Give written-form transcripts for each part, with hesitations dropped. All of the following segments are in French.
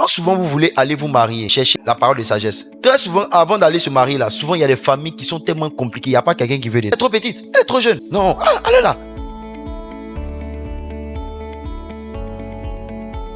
Quand souvent vous voulez aller vous marier, cherchez la parole de sagesse. Très souvent, avant d'aller se marier là, souvent il y a des familles qui sont tellement compliquées. Il n'y a pas quelqu'un qui veut dire. Elle est trop petite, elle est trop jeune. Non, allez là.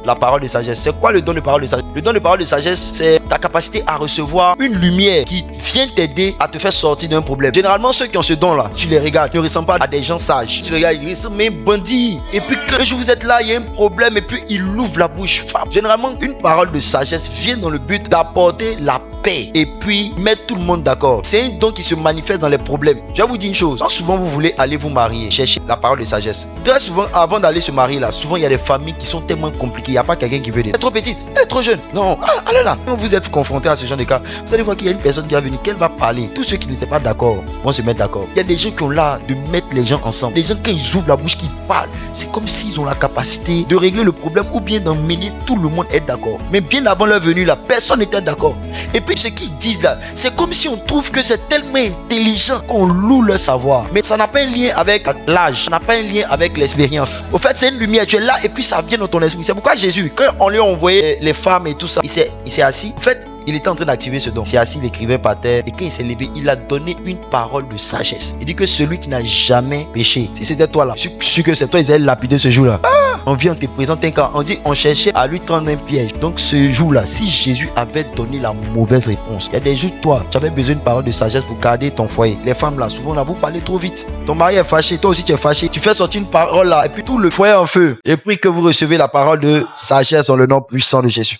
La parole de sagesse. C'est quoi le don de parole de sagesse? Le don de parole de sagesse, c'est ta capacité à recevoir une lumière qui vient t'aider à te faire sortir d'un problème. Généralement, ceux qui ont ce don-là, tu les regardes, ne ressemblent pas à des gens sages. Tu les regardes, ils ressemblent à un bandit. Et puis, quand vous êtes là, il y a un problème, et puis il ouvre la bouche. Généralement, une parole de sagesse vient dans le but d'apporter la paix et puis mettre tout le monde d'accord. C'est un don qui se manifeste dans les problèmes. Je vais vous dire une chose. Quand souvent vous voulez aller vous marier, cherchez la parole de sagesse. Très souvent, avant d'aller se marier là, souvent il y a des familles qui sont tellement compliquées. Il n'y a pas quelqu'un qui veut dire. Elle est trop petite, elle est trop jeune. Non, allez là. Quand vous êtes confronté à ce genre de cas, vous allez voir qu'il y a une personne qui va venir, qu'elle va parler. Tous ceux qui n'étaient pas d'accord vont se mettre d'accord. Il y a des gens qui ont l'art de mettre les gens ensemble. Les gens, quand ils ouvrent la bouche, qu'ils parlent, c'est comme s'ils ont la capacité de régler le problème ou bien d'emmener tout le monde être d'accord. Mais bien avant leur venue là, personne n'était d'accord. Et puis ce qu'ils disent là, c'est comme si on trouve que c'est tellement intelligent qu'on loue leur savoir. Mais ça n'a pas un lien avec l'âge, ça n'a pas un lien avec l'expérience. Au fait, c'est une lumière, tu es là et puis ça vient dans ton esprit. C'est pourquoi Jésus, quand on lui a envoyé les femmes et tout ça, il s'est assis. En fait, il était en train d'activer ce don. Il s'est assis, il écrivait par terre. Et quand il s'est levé, il a donné une parole de sagesse. Il dit que celui qui n'a jamais péché, si c'était toi là, sûr que c'est toi, ils allaient lapider ce jour-là. On vient, on te présente un cas. On dit, on cherchait à lui tendre un piège. Donc ce jour-là, si Jésus avait donné la mauvaise réponse, il y a des jours, toi, tu avais besoin d'une parole de sagesse pour garder ton foyer. Les femmes là, souvent là, vous parlez trop vite. Ton mari est fâché, toi aussi tu es fâché. Tu fais sortir une parole là, et puis tout le foyer en feu. Et puis que vous recevez la parole de sagesse dans le nom puissant de Jésus.